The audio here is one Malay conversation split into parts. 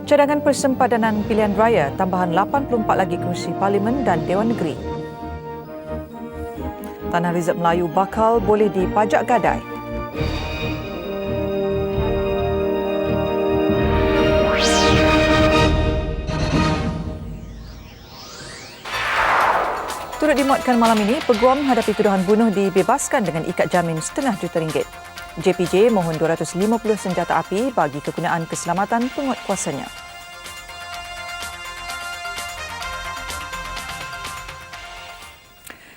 Cadangan persempadanan pilihan raya tambahan 84 lagi kerusi Parlimen dan Dewan Negeri. Tanah Rizab Melayu bakal boleh dipajak gadai. Turut dimuatkan malam ini, peguam menghadapi tuduhan bunuh dibebaskan dengan ikat jamin RM1,5 juta. JPJ mohon 250 senjata api bagi kegunaan keselamatan penguatkuasanya.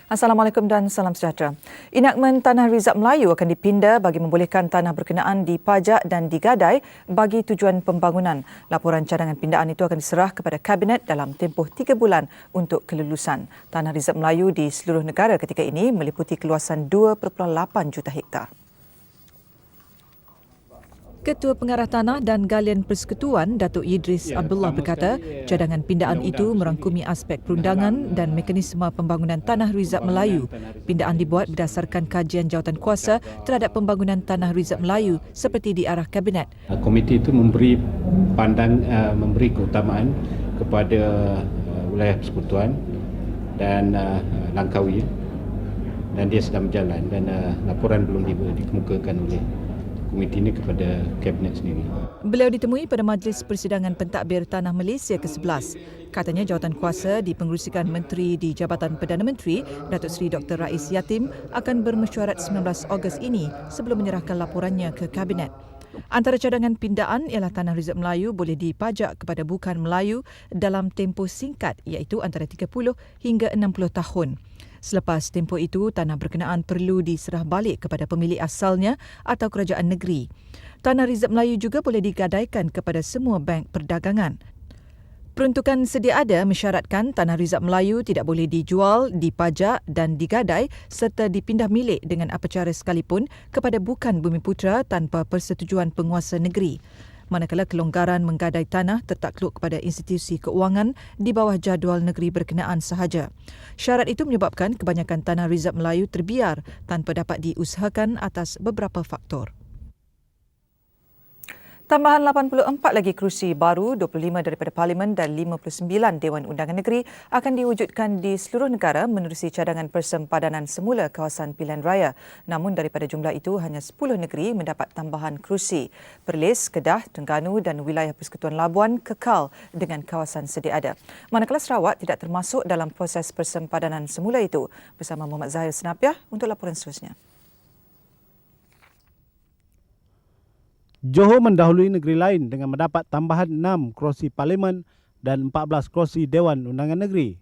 Assalamualaikum dan salam sejahtera. Enakmen Tanah Rizab Melayu akan dipinda bagi membolehkan tanah berkenaan dipajak dan digadai bagi tujuan pembangunan. Laporan cadangan pindaan itu akan diserah kepada Kabinet dalam tempoh 3 bulan untuk kelulusan. Tanah Rizab Melayu di seluruh negara ketika ini meliputi keluasan 2.8 juta hektar. Ketua Pengarah Tanah dan Galian Persekutuan, Datuk Idris Abdullah berkata, cadangan pindaan itu merangkumi aspek perundangan dan mekanisme pembangunan Tanah Rizab Melayu. Pindaan dibuat berdasarkan kajian jawatankuasa terhadap pembangunan Tanah Rizab Melayu seperti diarah Kabinet. Komiti itu memberi keutamaan kepada wilayah persekutuan dan Langkawi, dan dia sedang berjalan dan laporan belum dikemukakan oleh komiti ini kepada Kabinet sendiri. Beliau ditemui pada Majlis Persidangan Pentadbir Tanah Malaysia ke-11. Katanya jawatankuasa di pengerusikan Menteri di Jabatan Perdana Menteri, Datuk Seri Dr. Rais Yatim akan bermesyuarat 19 Ogos ini sebelum menyerahkan laporannya ke Kabinet. Antara cadangan pindaan ialah Tanah Rizab Melayu boleh dipajak kepada bukan Melayu dalam tempoh singkat iaitu antara 30 hingga 60 tahun. Selepas tempoh itu, tanah berkenaan perlu diserah balik kepada pemilik asalnya atau kerajaan negeri. Tanah Rizab Melayu juga boleh digadaikan kepada semua bank perdagangan. Peruntukan sedia ada mensyaratkan Tanah Rizab Melayu tidak boleh dijual, dipajak dan digadai serta dipindah milik dengan apa cara sekalipun kepada bukan Bumiputera tanpa persetujuan penguasa negeri. Manakala kelonggaran menggadai tanah tertakluk kepada institusi keuangan di bawah jadual negeri berkenaan sahaja. Syarat itu menyebabkan kebanyakan Tanah Rizab Melayu terbiar tanpa dapat diusahakan atas beberapa faktor. Tambahan 84 lagi kerusi baru, 25 daripada Parlimen dan 59 Dewan Undangan Negeri akan diwujudkan di seluruh negara menerusi cadangan persempadanan semula kawasan pilihan raya. Namun daripada jumlah itu, hanya 10 negeri mendapat tambahan kerusi. Perlis, Kedah, Terengganu dan wilayah Persekutuan Labuan kekal dengan kawasan sedia ada. Manakala Sarawak tidak termasuk dalam proses persempadanan semula itu. Bersama Muhammad Zahir Senapiah untuk laporan seterusnya. Johor mendahului negeri lain dengan mendapat tambahan 6 kerusi Parlimen dan 14 kerusi Dewan Undangan Negeri.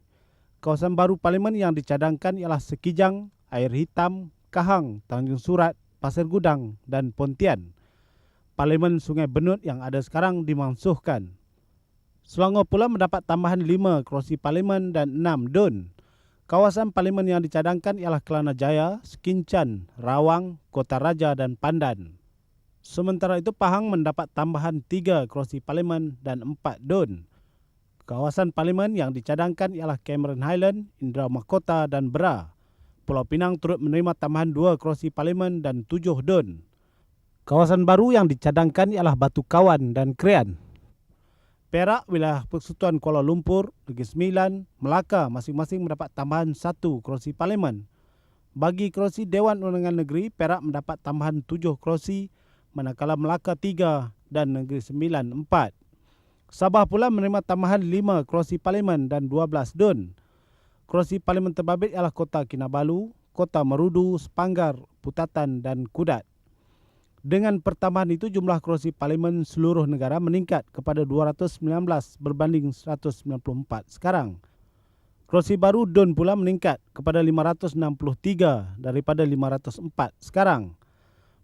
Kawasan baru Parlimen yang dicadangkan ialah Sekijang, Air Hitam, Kahang, Tanjung Surat, Pasir Gudang dan Pontian. Parlimen Sungai Benut yang ada sekarang dimansuhkan. Selangor pula mendapat tambahan 5 kerusi Parlimen dan 6 DUN. Kawasan Parlimen yang dicadangkan ialah Kelana Jaya, Sekincan, Rawang, Kota Raja dan Pandan. Sementara itu, Pahang mendapat tambahan 3 kerusi Parlimen dan 4 DUN. Kawasan Parlimen yang dicadangkan ialah Cameron Highland, Indra Mahkota dan Bera. Pulau Pinang turut menerima tambahan 2 kerusi Parlimen dan 7 DUN. Kawasan baru yang dicadangkan ialah Batu Kawan dan Krian. Perak, wilayah Persekutuan Kuala Lumpur, Negeri Sembilan, Melaka masing-masing mendapat tambahan 1 kerusi Parlimen. Bagi kerusi Dewan Undangan Negeri, Perak mendapat tambahan 7 kerusi, manakala Melaka 3 dan Negeri Sembilan 4. Sabah pula menerima tambahan 5 kerusi Parlimen dan 12 DUN. Kerusi Parlimen terbabit ialah Kota Kinabalu, Kota Merudu, Sepanggar, Putatan dan Kudat. Dengan pertambahan itu, jumlah kerusi Parlimen seluruh negara meningkat kepada 219 berbanding 194 sekarang. Kerusi baru DUN pula meningkat kepada 563 daripada 504 sekarang.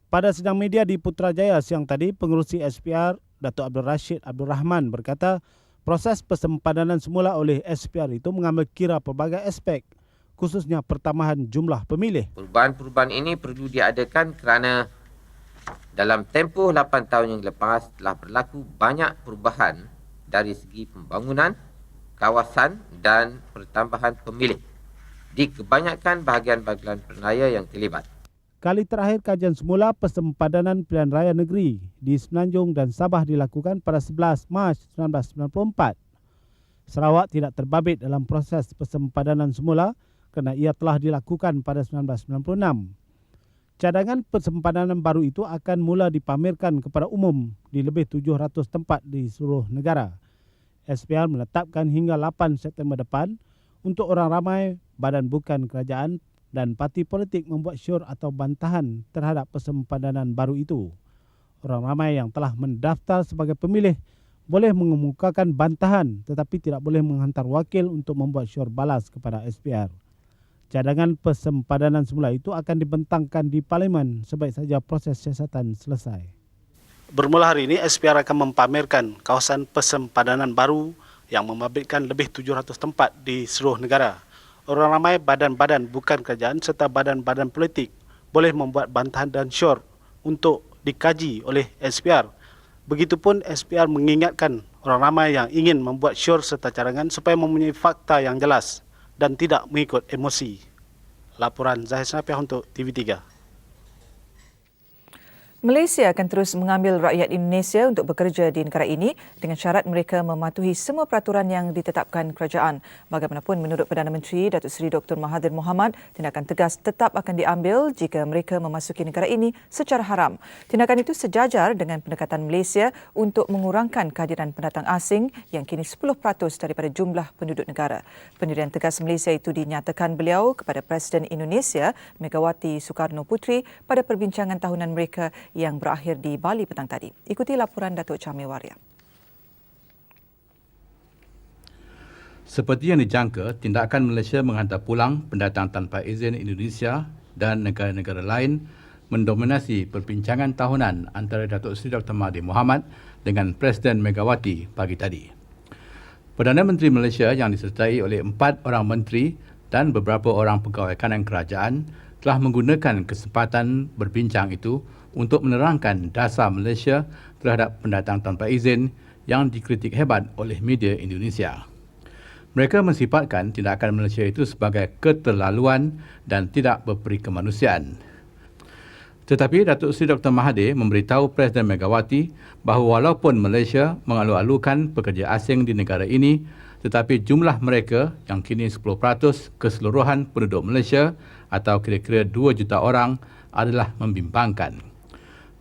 Pada sidang media di Putrajaya siang tadi, pengerusi SPR Datuk Abdul Rashid Abdul Rahman berkata proses persempadanan semula oleh SPR itu mengambil kira pelbagai aspek, khususnya pertambahan jumlah pemilih. Perubahan-perubahan ini perlu diadakan kerana dalam tempoh 8 tahun yang lepas telah berlaku banyak perubahan dari segi pembangunan, kawasan dan pertambahan pemilih di kebanyakan bahagian-bahagian peneraya yang terlibat. Kali terakhir kajian semula persempadanan pilihan raya negeri di Semenanjung dan Sabah dilakukan pada 11 Mac 1994. Sarawak tidak terbabit dalam proses persempadanan semula kerana ia telah dilakukan pada 1996. Cadangan persempadanan baru itu akan mula dipamerkan kepada umum di lebih 700 tempat di seluruh negara. SPR menetapkan hingga 8 September depan untuk orang ramai, badan bukan kerajaan dan parti politik membuat syor atau bantahan terhadap persempadanan baru itu. Orang ramai yang telah mendaftar sebagai pemilih boleh mengemukakan bantahan tetapi tidak boleh menghantar wakil untuk membuat syor balas kepada SPR. Cadangan persempadanan semula itu akan dibentangkan di Parlimen sebaik saja proses siasatan selesai. Bermula hari ini, SPR akan mempamerkan kawasan persempadanan baru yang membabitkan lebih 700 tempat di seluruh negara. Orang ramai, badan-badan bukan kerajaan serta badan-badan politik boleh membuat bantahan dan syor untuk dikaji oleh SPR. Begitupun SPR mengingatkan orang ramai yang ingin membuat syor serta cadangan supaya mempunyai fakta yang jelas dan tidak mengikut emosi. Laporan Zahid Snapiah untuk TV3. Malaysia akan terus mengambil rakyat Indonesia untuk bekerja di negara ini dengan syarat mereka mematuhi semua peraturan yang ditetapkan kerajaan. Bagaimanapun, menurut Perdana Menteri Datuk Seri Dr. Mahathir Mohamad, tindakan tegas tetap akan diambil jika mereka memasuki negara ini secara haram. Tindakan itu sejajar dengan pendekatan Malaysia untuk mengurangkan kehadiran pendatang asing yang kini 10% daripada jumlah penduduk negara. Pendirian tegas Malaysia itu dinyatakan beliau kepada Presiden Indonesia Megawati Soekarno Puteri pada perbincangan tahunan mereka yang berakhir di Bali petang tadi. Ikuti laporan Datuk Chamil Waria. Seperti yang dijangka, tindakan Malaysia menghantar pulang pendatang tanpa izin Indonesia dan negara-negara lain mendominasi perbincangan tahunan antara Datuk Seri Dr. Mahathir Mohamad dengan Presiden Megawati pagi tadi. Perdana Menteri Malaysia yang disertai oleh 4 orang menteri dan beberapa orang pegawai kanan kerajaan telah menggunakan kesempatan berbincang itu untuk menerangkan dasar Malaysia terhadap pendatang tanpa izin yang dikritik hebat oleh media Indonesia. Mereka mensifatkan tindakan Malaysia itu sebagai keterlaluan dan tidak berperi kemanusiaan. Tetapi Datuk Seri Dr. Mahathir memberitahu Presiden Megawati bahawa walaupun Malaysia mengalu-alukan pekerja asing di negara ini, tetapi jumlah mereka yang kini 10% keseluruhan penduduk Malaysia atau kira-kira 2 juta orang adalah membimbangkan.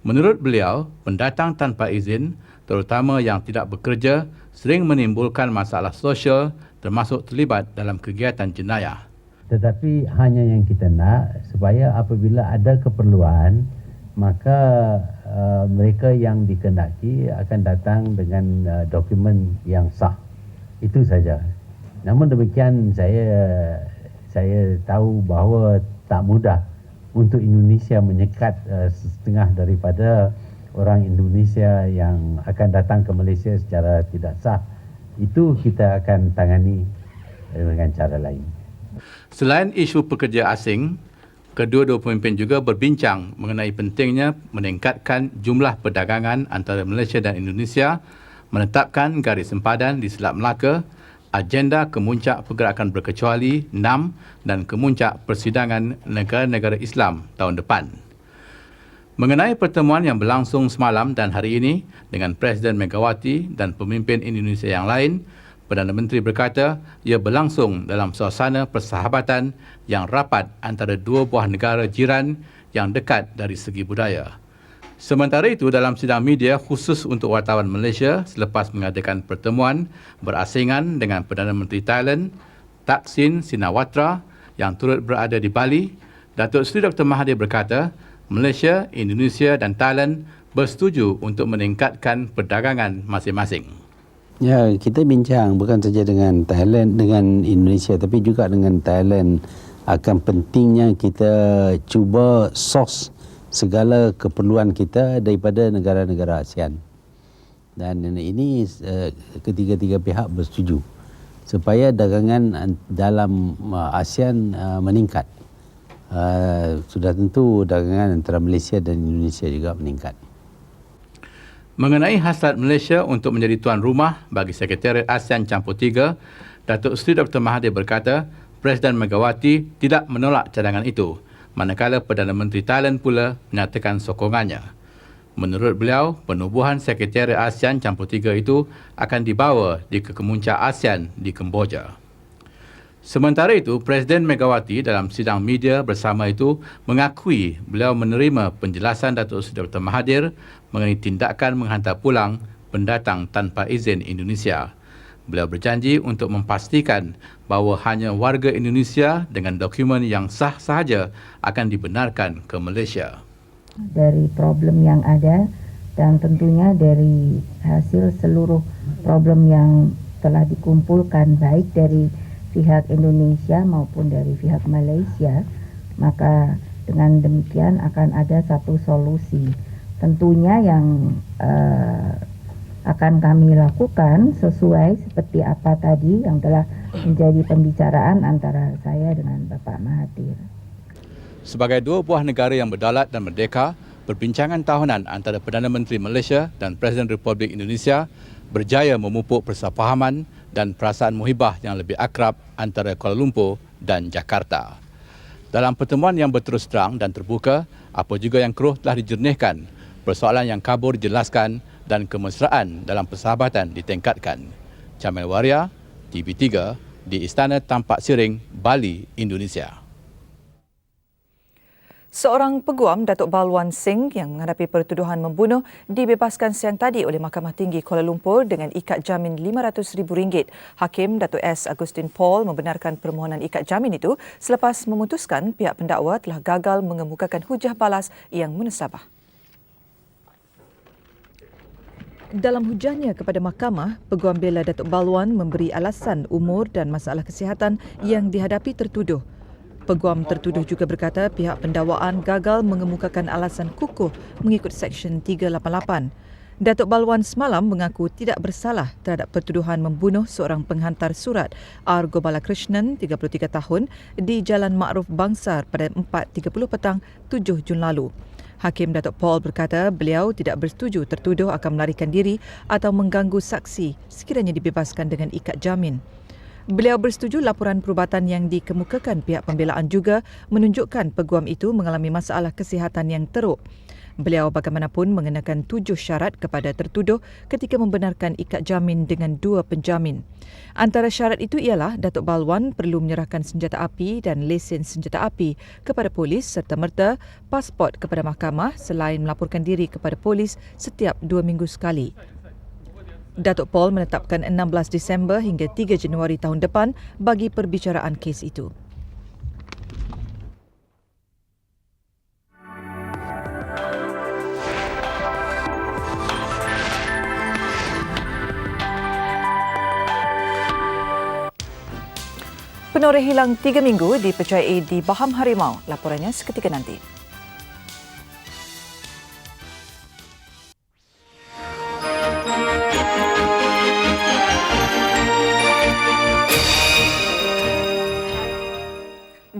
Menurut beliau, pendatang tanpa izin, terutama yang tidak bekerja, sering menimbulkan masalah sosial termasuk terlibat dalam kegiatan jenayah. Tetapi hanya yang kita nak supaya apabila ada keperluan, maka mereka yang dikehendaki akan datang dengan dokumen yang sah. Itu saja. Namun demikian saya tahu bahawa tak mudah untuk Indonesia menyekat setengah daripada orang Indonesia yang akan datang ke Malaysia secara tidak sah. Itu kita akan tangani dengan cara lain. Selain isu pekerja asing, kedua-dua pemimpin juga berbincang mengenai pentingnya meningkatkan jumlah perdagangan antara Malaysia dan Indonesia, menetapkan garis sempadan di Selat Melaka, agenda kemuncak pergerakan berkecuali 6 dan kemuncak persidangan negara-negara Islam tahun depan. Mengenai pertemuan yang berlangsung semalam dan hari ini dengan Presiden Megawati dan pemimpin Indonesia yang lain, Perdana Menteri berkata ia berlangsung dalam suasana persahabatan yang rapat antara dua buah negara jiran yang dekat dari segi budaya. Sementara itu, dalam sidang media khusus untuk wartawan Malaysia selepas mengadakan pertemuan berasingan dengan Perdana Menteri Thailand, Thaksin Shinawatra yang turut berada di Bali, Datuk Seri Dr. Mahathir berkata, Malaysia, Indonesia dan Thailand bersetuju untuk meningkatkan perdagangan masing-masing. Ya, kita bincang bukan saja dengan Thailand, dengan Indonesia, tapi juga dengan Thailand akan pentingnya kita cuba source segala keperluan kita daripada negara-negara ASEAN. Dan ini ketiga-tiga pihak bersetuju supaya dagangan dalam ASEAN meningkat. Sudah tentu dagangan antara Malaysia dan Indonesia juga meningkat. Mengenai hasrat Malaysia untuk menjadi tuan rumah bagi Sekretariat ASEAN Campur 3, Datuk Seri Dr. Mahathir berkata, Presiden Megawati tidak menolak cadangan itu. manakala Perdana Menteri Thailand pula menyatakan sokongannya. Menurut beliau, penubuhan Sekretariat ASEAN Campur Tiga itu akan dibawa di Kekemuncak ASEAN di Kemboja. Sementara itu, Presiden Megawati dalam sidang media bersama itu mengakui beliau menerima penjelasan Datuk Seri Dr. Mahathir mengenai tindakan menghantar pulang pendatang tanpa izin Indonesia. Beliau berjanji untuk memastikan bahawa hanya warga Indonesia dengan dokumen yang sah sahaja akan dibenarkan ke Malaysia. Dari problem yang ada dan tentunya dari hasil seluruh problem yang telah dikumpulkan baik dari pihak Indonesia maupun dari pihak Malaysia, maka dengan demikian akan ada satu solusi. Tentunya yang akan kami lakukan sesuai seperti apa tadi yang telah menjadi pembicaraan antara saya dengan Bapak Mahathir. Sebagai dua buah negara yang berdaulat dan merdeka, perbincangan tahunan antara Perdana Menteri Malaysia dan Presiden Republik Indonesia berjaya memupuk persefahaman dan perasaan muhibah yang lebih akrab antara Kuala Lumpur dan Jakarta. Dalam pertemuan yang berterus terang dan terbuka, apa juga yang keruh telah dijernihkan, persoalan yang kabur dijelaskan dan kemesraan dalam persahabatan ditingkatkan. Jamil Waria, TV3 di Istana Tampak Siring, Bali, Indonesia. Seorang peguam, Datuk Balwan Singh yang menghadapi pertuduhan membunuh dibebaskan siang tadi oleh Mahkamah Tinggi Kuala Lumpur dengan ikat jamin RM500,000. Hakim Datuk S. Agustin Paul membenarkan permohonan ikat jamin itu selepas memutuskan pihak pendakwa telah gagal mengemukakan hujah balas yang munasabah. Dalam hujahnya kepada mahkamah, peguam bela Datuk Balwan memberi alasan umur dan masalah kesihatan yang dihadapi tertuduh. Peguam tertuduh juga berkata pihak pendakwaan gagal mengemukakan alasan kukuh mengikut Seksyen 388. Datuk Balwan semalam mengaku tidak bersalah terhadap pertuduhan membunuh seorang penghantar surat R. Gopalakrishnan, 33 tahun, di Jalan Ma'ruf Bangsar pada 4.30 petang 7 Jun lalu. Hakim Datuk Paul berkata beliau tidak bersetuju tertuduh akan melarikan diri atau mengganggu saksi sekiranya dibebaskan dengan ikat jamin. Beliau bersetuju laporan perubatan yang dikemukakan pihak pembelaan juga menunjukkan peguam itu mengalami masalah kesihatan yang teruk. Beliau bagaimanapun mengenakan 7 syarat kepada tertuduh ketika membenarkan ikat jamin dengan 2 penjamin. Antara syarat itu ialah Datuk Balwan perlu menyerahkan senjata api dan lesen senjata api kepada polis serta-merta pasport kepada mahkamah selain melaporkan diri kepada polis setiap 2 minggu sekali. Datuk Paul menetapkan 16 Disember hingga 3 Januari tahun depan bagi perbicaraan kes itu. Penoreh hilang 3 minggu dipercayai di Baham Harimau. Laporannya seketika nanti.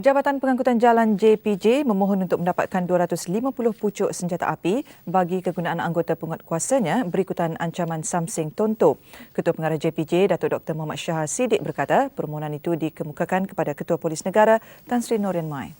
Jabatan Pengangkutan Jalan JPJ memohon untuk mendapatkan 250 pucuk senjata api bagi kegunaan anggota penguatkuasanya berikutan ancaman Samsing Tonto. Ketua Pengarah JPJ, Datuk Dr. Muhammad Shahar Siddiq berkata permohonan itu dikemukakan kepada Ketua Polis Negara Tan Sri Norian Mai.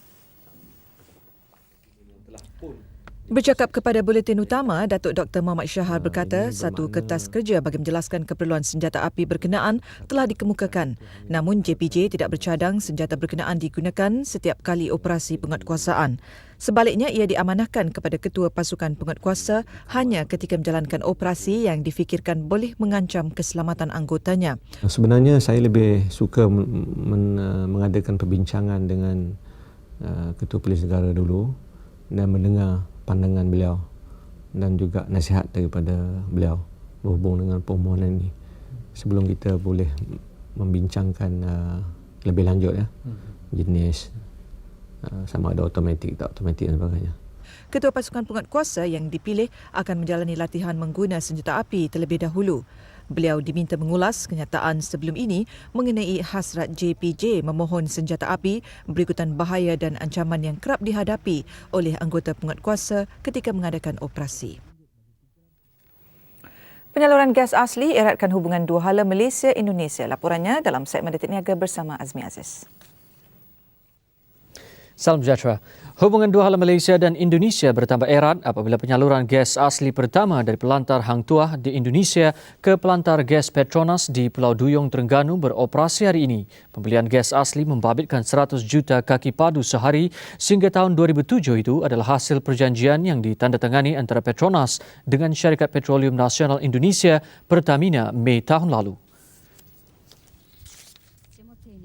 Bercakap kepada Buletin Utama, Datuk Dr. Muhammad Shahar berkata satu kertas kerja bagi menjelaskan keperluan senjata api berkenaan telah dikemukakan. Namun JPJ tidak bercadang senjata berkenaan digunakan setiap kali operasi penguatkuasaan. Sebaliknya, ia diamanahkan kepada Ketua Pasukan Penguatkuasa hanya ketika menjalankan operasi yang difikirkan boleh mengancam keselamatan anggotanya. Sebenarnya saya lebih suka mengadakan perbincangan dengan Ketua Polis Negara dulu dan mendengar pandangan beliau dan juga nasihat daripada beliau berhubung dengan permohonan ini sebelum kita boleh membincangkan lebih lanjut jenis sama ada automatik tak automatik dan sebagainya. Ketua Pasukan Penguatkuasa yang dipilih akan menjalani latihan mengguna senjata api terlebih dahulu. Beliau diminta mengulas kenyataan sebelum ini mengenai hasrat JPJ memohon senjata api berikutan bahaya dan ancaman yang kerap dihadapi oleh anggota penguatkuasa ketika mengadakan operasi. Penyaluran gas asli eratkan hubungan dua hala Malaysia-Indonesia. Laporannya dalam segmen Detik Niaga bersama Azmi Aziz. Salam sejahtera. Hubungan dua hala Malaysia dan Indonesia bertambah erat apabila penyaluran gas asli pertama dari pelantar Hang Tuah di Indonesia ke pelantar gas Petronas di Pulau Duyung, Terengganu beroperasi hari ini. Pembelian gas asli membabitkan 100 juta kaki padu sehari sehingga tahun 2007 itu adalah hasil perjanjian yang ditandatangani antara Petronas dengan Syarikat Petroleum Nasional Indonesia Pertamina Mei tahun lalu.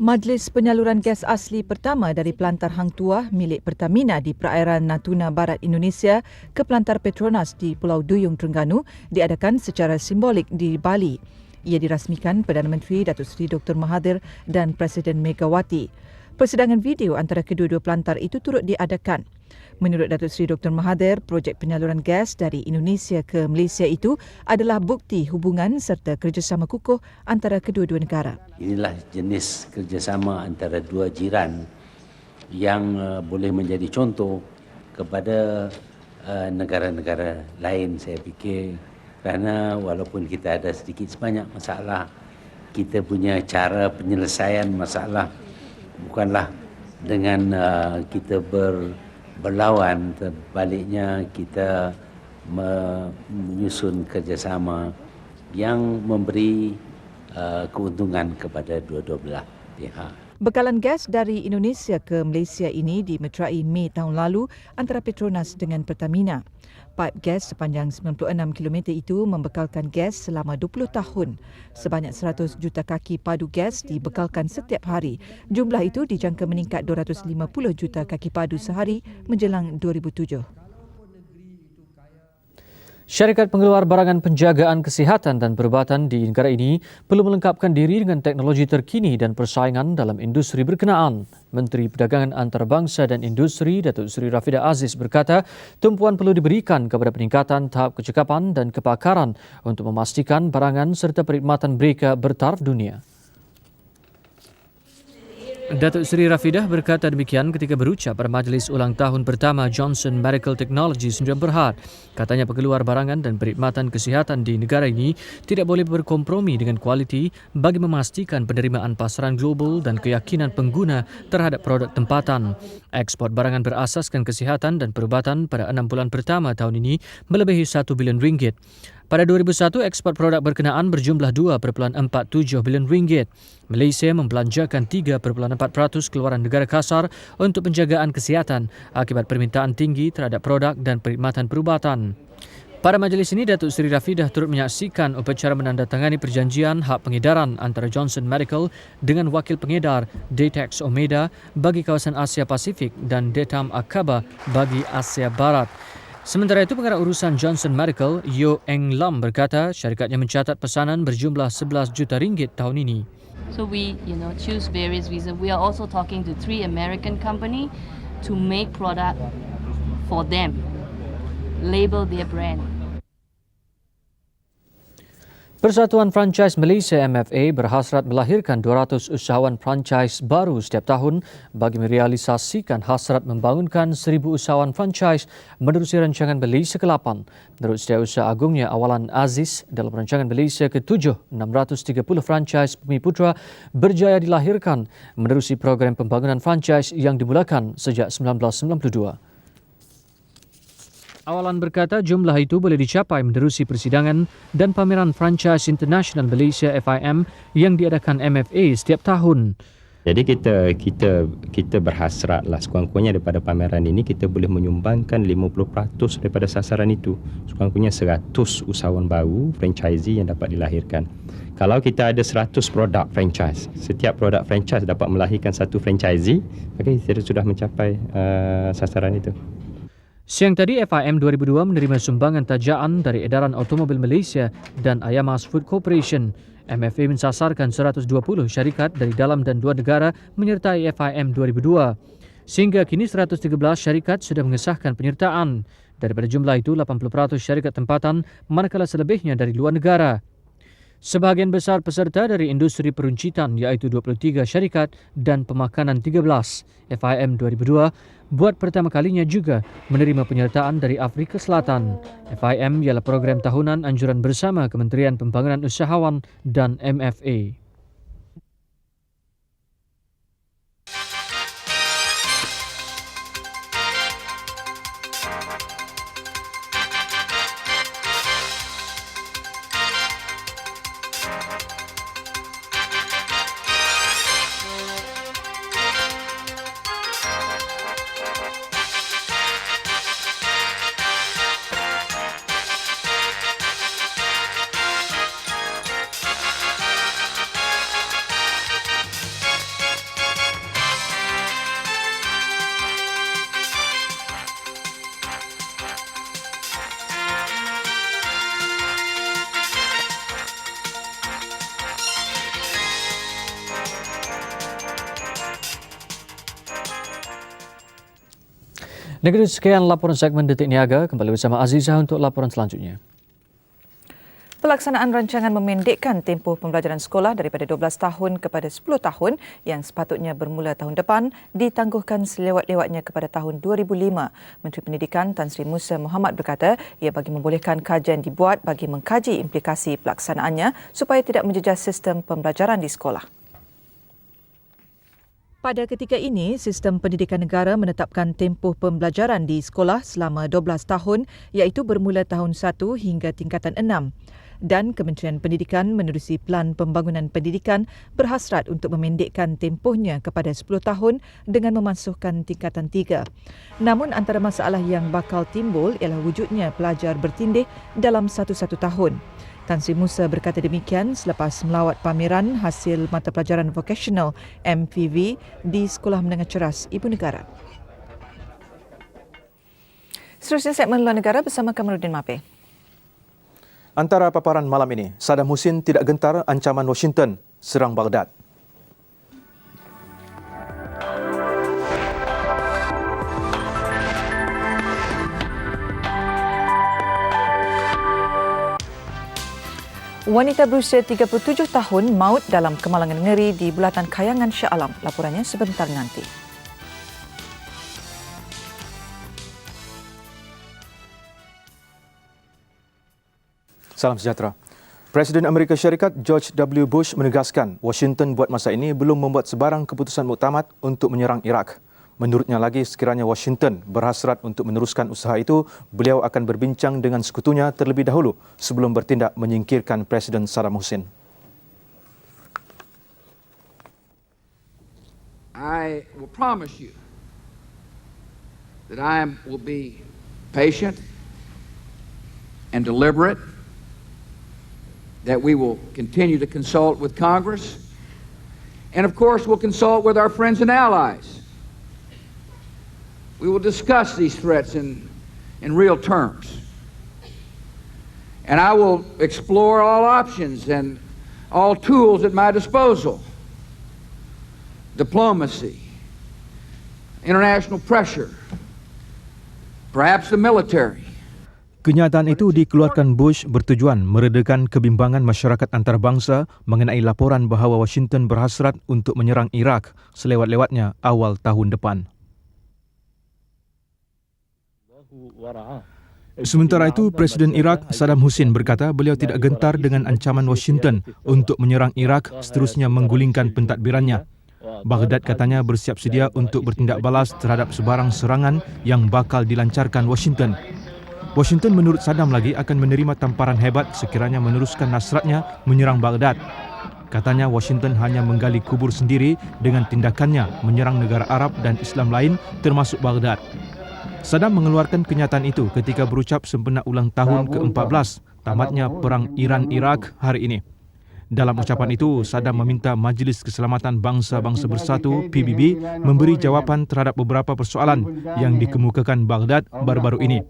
Majlis penyaluran gas asli pertama dari pelantar Hang Tuah milik Pertamina di perairan Natuna Barat Indonesia ke pelantar Petronas di Pulau Duyung, Terengganu diadakan secara simbolik di Bali. Ia dirasmikan Perdana Menteri Datuk Seri Dr. Mahathir dan Presiden Megawati. Persidangan video antara kedua-dua pelantar itu turut diadakan. Menurut Datuk Seri Dr. Mahathir, projek penyaluran gas dari Indonesia ke Malaysia itu adalah bukti hubungan serta kerjasama kukuh antara kedua-dua negara. Inilah jenis kerjasama antara dua jiran yang boleh menjadi contoh kepada negara-negara lain, saya fikir. Kerana walaupun kita ada sedikit sebanyak masalah, kita punya cara penyelesaian masalah bukanlah dengan kita berlawan, terbaliknya kita menyusun kerjasama yang memberi keuntungan kepada dua-dua belah pihak. Bekalan gas dari Indonesia ke Malaysia ini dimeterai Mei tahun lalu antara Petronas dengan Pertamina. Paip gas sepanjang 96 km itu membekalkan gas selama 20 tahun. Sebanyak 100 juta kaki padu gas dibekalkan setiap hari. Jumlah itu dijangka meningkat 250 juta kaki padu sehari menjelang 2007. Syarikat pengeluar barangan penjagaan kesihatan dan perubatan di negara ini perlu melengkapkan diri dengan teknologi terkini dan persaingan dalam industri berkenaan. Menteri Perdagangan Antarabangsa dan Industri Datuk Seri Rafidah Aziz berkata, tumpuan perlu diberikan kepada peningkatan tahap kecekapan dan kepakaran untuk memastikan barangan serta perkhidmatan mereka bertaraf dunia. Datuk Seri Rafidah berkata demikian ketika berucap pada majlis ulang tahun pertama Johnson Medical Technologies Sdn Bhd. Katanya pengeluar barangan dan perkhidmatan kesihatan di negara ini tidak boleh berkompromi dengan kualiti bagi memastikan penerimaan pasaran global dan keyakinan pengguna terhadap produk tempatan. Ekspor barangan berasaskan kesihatan dan perubatan pada 6 bulan pertama tahun ini melebihi RM1 bilion. Pada 2001, ekspor produk berkenaan berjumlah RM2.47 bilion. Malaysia membelanjakan 3.4% keluaran negara kasar untuk penjagaan kesihatan akibat permintaan tinggi terhadap produk dan perkhidmatan perubatan. Pada majlis ini, Datuk Seri Rafidah turut menyaksikan upacara menandatangani perjanjian hak pengedaran antara Johnson Medical dengan wakil pengedar Datex Omeda bagi kawasan Asia Pasifik dan Detam Akaba bagi Asia Barat. Sementara itu, pengarah urusan Johnson Medical, Yo Eng Lam berkata syarikatnya mencatat pesanan berjumlah RM11 juta tahun ini. So we, choose various reasons. We are also talking to 3 American companies to make product for them, label their brand. Persatuan Franchise Malaysia MFA berhasrat melahirkan 200 usahawan franchise baru setiap tahun bagi merealisasikan hasrat membangunkan 1,000 usahawan franchise menerusi rancangan Malaysia ke-8. Menurut Setiausaha Agungnya Awalan Aziz, dalam rancangan Malaysia ke-7, 630 franchise Bumi Putra berjaya dilahirkan menerusi program pembangunan franchise yang dimulakan sejak 1992. Awalan berkata jumlah itu boleh dicapai menerusi persidangan dan pameran Franchise International Malaysia FIM yang diadakan MFA setiap tahun. Jadi kita berhasratlah sekurang-kurangnya daripada pameran ini kita boleh menyumbangkan 50% daripada sasaran itu. Sekurang-kurangnya 100 usahawan baru franchisee yang dapat dilahirkan. Kalau kita ada 100 produk franchise, setiap produk franchise dapat melahirkan satu franchisee, maka kita sudah mencapai sasaran itu. Siang tadi, FIM 2002 menerima sumbangan tajaan dari Edaran Automobil Malaysia dan Ayamas Food Corporation. MFA mensasarkan 120 syarikat dari dalam dan luar negara menyertai FIM 2002. Sehingga kini 113 syarikat sudah mengesahkan penyertaan. Daripada jumlah itu, 80% syarikat tempatan manakala selebihnya dari luar negara. Sebahagian besar peserta dari industri peruncitan iaitu 23 syarikat dan pemakanan 13. FIM 2002 buat pertama kalinya juga menerima penyertaan dari Afrika Selatan. FIM ialah program tahunan anjuran bersama Kementerian Pembangunan Usahawan dan MFA. Negeri sekian laporan segmen Detik Niaga. Kembali bersama Azizah untuk laporan selanjutnya. Pelaksanaan rancangan memendekkan tempoh pembelajaran sekolah daripada 12 tahun kepada 10 tahun yang sepatutnya bermula tahun depan ditangguhkan selewat-lewatnya kepada tahun 2005. Menteri Pendidikan Tan Sri Musa Mohamad berkata ia bagi membolehkan kajian dibuat bagi mengkaji implikasi pelaksanaannya supaya tidak menjejas sistem pembelajaran di sekolah. Pada ketika ini, Sistem Pendidikan Negara menetapkan tempoh pembelajaran di sekolah selama 12 tahun iaitu bermula tahun 1 hingga tingkatan 6. Dan Kementerian Pendidikan menerusi Pelan Pembangunan Pendidikan berhasrat untuk memendekkan tempohnya kepada 10 tahun dengan memasukkan tingkatan 3. Namun antara masalah yang bakal timbul ialah wujudnya pelajar bertindih dalam satu-satu tahun. Tan Sri Musa berkata demikian selepas melawat pameran hasil mata pelajaran vocational MPV di Sekolah Menengah Ceras Ibu Negara. Seterusnya segmen Luar Negara bersama Kamarudin Mape. Antara paparan malam ini, Saddam Hussein tidak gentar ancaman Washington serang Baghdad. Wanita berusia 37 tahun maut dalam kemalangan ngeri di Bulatan Kayangan Shah Alam. Laporannya sebentar nanti. Salam sejahtera. Presiden Amerika Syarikat George W. Bush menegaskan Washington buat masa ini belum membuat sebarang keputusan muktamad untuk menyerang Iraq. Menurutnya lagi, sekiranya Washington berhasrat untuk meneruskan usaha itu, beliau akan berbincang dengan sekutunya terlebih dahulu sebelum bertindak menyingkirkan Presiden Saddam Hussein. I will promise you that I will be patient and deliberate, that we will continue to consult with Congress, and of course we'll consult with our friends and allies. We will discuss these threats in real terms. And I will explore all options and all tools at my disposal. Diplomacy, international pressure, perhaps the military. Kenyataan itu dikeluarkan Bush bertujuan meredakan kebimbangan masyarakat antarabangsa mengenai laporan bahawa Washington berhasrat untuk menyerang Iraq selewat-lewatnya awal tahun depan. Sementara itu, Presiden Iraq Saddam Hussein berkata beliau tidak gentar dengan ancaman Washington untuk menyerang Iraq seterusnya menggulingkan pentadbirannya. Baghdad katanya bersiap sedia untuk bertindak balas terhadap sebarang serangan yang bakal dilancarkan Washington. Washington menurut Saddam lagi akan menerima tamparan hebat sekiranya meneruskan nasratnya menyerang Baghdad. Katanya Washington hanya menggali kubur sendiri dengan tindakannya menyerang negara Arab dan Islam lain termasuk Baghdad. Saddam mengeluarkan kenyataan itu ketika berucap sempena ulang tahun ke-14 tamatnya Perang Iran-Iraq hari ini. Dalam ucapan itu, Saddam meminta Majlis Keselamatan Bangsa-Bangsa Bersatu PBB memberi jawapan terhadap beberapa persoalan yang dikemukakan Baghdad baru-baru ini.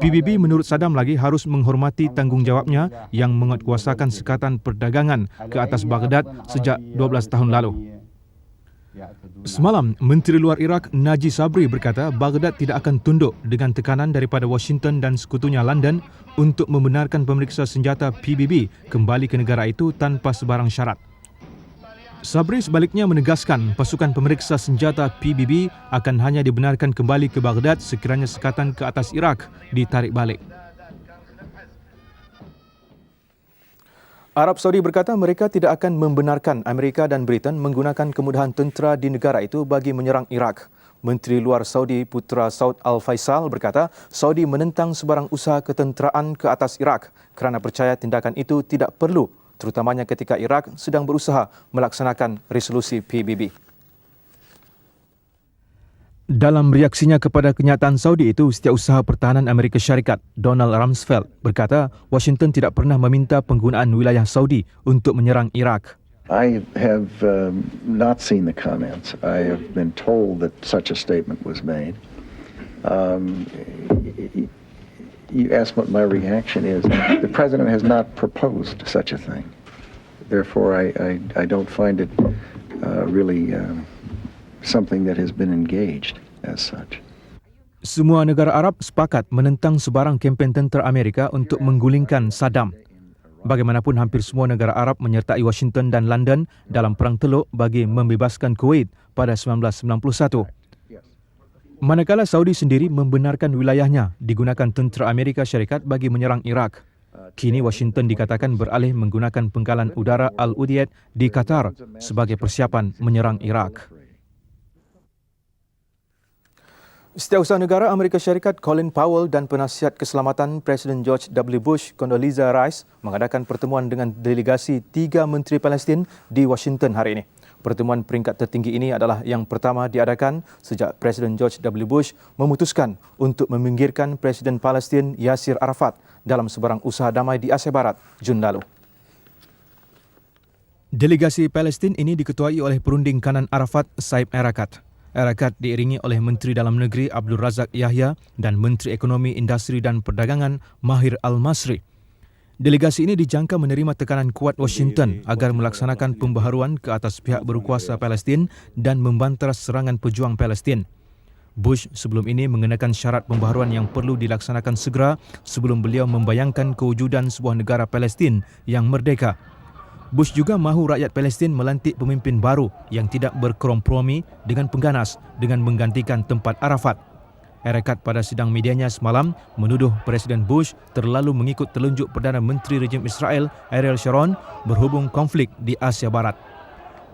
PBB menurut Saddam lagi harus menghormati tanggungjawabnya yang menguatkuasakan sekatan perdagangan ke atas Baghdad sejak 12 tahun lalu. Semalam, Menteri Luar Iraq Naji Sabri berkata Baghdad tidak akan tunduk dengan tekanan daripada Washington dan sekutunya London untuk membenarkan pemeriksa senjata PBB kembali ke negara itu tanpa sebarang syarat. Sabri sebaliknya menegaskan pasukan pemeriksa senjata PBB akan hanya dibenarkan kembali ke Baghdad sekiranya sekatan ke atas Iraq ditarik balik. Arab Saudi berkata mereka tidak akan membenarkan Amerika dan Britain menggunakan kemudahan tentera di negara itu bagi menyerang Iraq. Menteri Luar Saudi Putra Saud Al-Faisal berkata Saudi menentang sebarang usaha ketenteraan ke atas Iraq kerana percaya tindakan itu tidak perlu, terutamanya ketika Iraq sedang berusaha melaksanakan resolusi PBB. Dalam reaksinya kepada kenyataan Saudi itu, Setiausaha Pertahanan Amerika Syarikat Donald Rumsfeld berkata Washington tidak pernah meminta penggunaan wilayah Saudi untuk menyerang Iraq. I have not seen the comments. I have been told that such a statement was made. You ask what my reaction is. The President has not proposed such a thing. Therefore, I don't find it really something that has been engaged as such. Semua negara Arab sepakat menentang sebarang kempen tentera Amerika untuk menggulingkan Saddam. Bagaimanapun, hampir semua negara Arab menyertai Washington dan London dalam Perang Teluk bagi membebaskan Kuwait pada 1991. Manakala Saudi sendiri membenarkan wilayahnya digunakan tentera Amerika Syarikat bagi menyerang Iraq. Kini Washington dikatakan beralih menggunakan penggalan udara Al-Udeid di Qatar sebagai persiapan menyerang Iraq. Setiausaha Negara Amerika Syarikat Colin Powell dan Penasihat Keselamatan Presiden George W. Bush Condoleezza Rice mengadakan pertemuan dengan delegasi 3 Menteri Palestin di Washington hari ini. Pertemuan peringkat tertinggi ini adalah yang pertama diadakan sejak Presiden George W. Bush memutuskan untuk meminggirkan Presiden Palestin Yasir Arafat dalam sebarang usaha damai di Asia Barat Jun lalu. Delegasi Palestin ini diketuai oleh perunding kanan Arafat, Saib Erekat. Erekat diiringi oleh Menteri Dalam Negeri Abdul Razak Yahya dan Menteri Ekonomi, Industri dan Perdagangan Mahir Al-Masri. Delegasi ini dijangka menerima tekanan kuat Washington agar melaksanakan pembaharuan ke atas pihak berkuasa Palestin dan membantah serangan pejuang Palestin. Bush sebelum ini mengenakan syarat pembaharuan yang perlu dilaksanakan segera sebelum beliau membayangkan kewujudan sebuah negara Palestin yang merdeka. Bush juga mahu rakyat Palestin melantik pemimpin baru yang tidak berkompromi dengan pengganas dengan menggantikan tempat Arafat. Erekat pada sidang medianya semalam menuduh Presiden Bush terlalu mengikut telunjuk Perdana Menteri rejim Israel Ariel Sharon berhubung konflik di Asia Barat.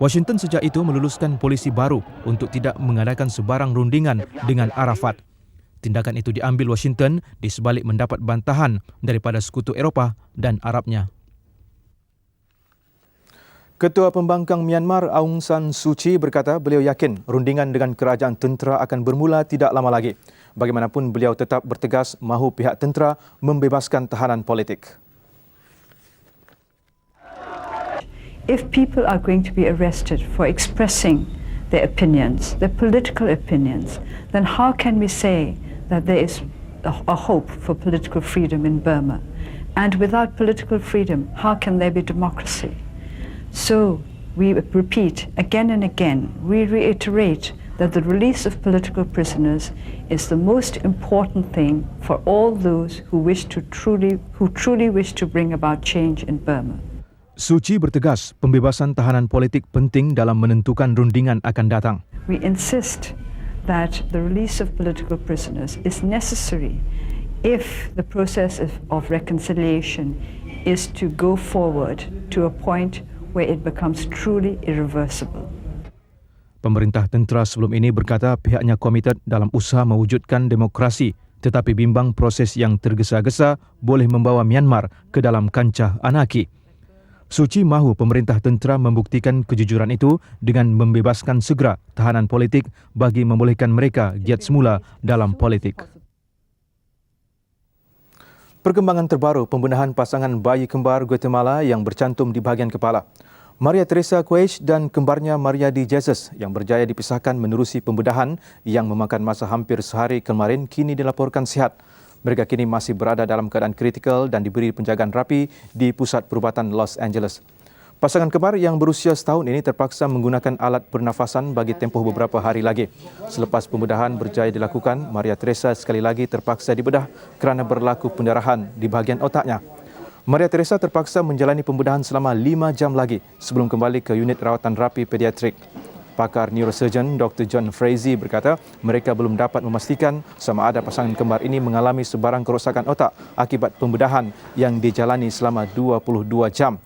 Washington sejak itu meluluskan polisi baru untuk tidak mengadakan sebarang rundingan dengan Arafat. Tindakan itu diambil Washington di sebalik mendapat bantahan daripada sekutu Eropah dan Arabnya. Ketua Pembangkang Myanmar Aung San Suu Kyi berkata beliau yakin rundingan dengan kerajaan tentera akan bermula tidak lama lagi. Bagaimanapun beliau tetap bertegas mahu pihak tentera membebaskan tahanan politik. If people are going to be arrested for expressing their opinions, their political opinions, then how can we say that there is a hope for political freedom in Burma? And without political freedom, how can there be democracy? So we repeat again and again, we reiterate that the release of political prisoners is the most important thing for all those who truly wish to bring about change in Burma. Suu Kyi bertegas pembebasan tahanan politik penting dalam menentukan rundingan akan datang. We insist that the release of political prisoners is necessary if the process of reconciliation is to go forward to a point where it becomes truly irreversible. Pemerintah tentera sebelum ini berkata pihaknya komited dalam usaha mewujudkan demokrasi, tetapi bimbang proses yang tergesa-gesa boleh membawa Myanmar ke dalam kancah anarki. Suu Kyi mahu pemerintah tentera membuktikan kejujuran itu dengan membebaskan segera tahanan politik bagi membolehkan mereka giat semula dalam politik. Perkembangan terbaru pembenahan pasangan bayi kembar Guatemala yang bercantum di bahagian kepala. Maria Teresa Queish dan kembarnya Maria de Jesus yang berjaya dipisahkan menerusi pembedahan yang memakan masa hampir sehari kemarin kini dilaporkan sihat. Mereka kini masih berada dalam keadaan kritikal dan diberi penjagaan rapi di pusat perubatan Los Angeles. Pasangan kembar yang berusia setahun ini terpaksa menggunakan alat pernafasan bagi tempoh beberapa hari lagi. Selepas pembedahan berjaya dilakukan, Maria Teresa sekali lagi terpaksa dibedah kerana berlaku pendarahan di bahagian otaknya. Maria Teresa terpaksa menjalani pembedahan selama 5 jam lagi sebelum kembali ke unit rawatan rapi pediatrik. Pakar neurosurgeon Dr. John Frazee berkata mereka belum dapat memastikan sama ada pasangan kembar ini mengalami sebarang kerosakan otak akibat pembedahan yang dijalani selama 22 jam.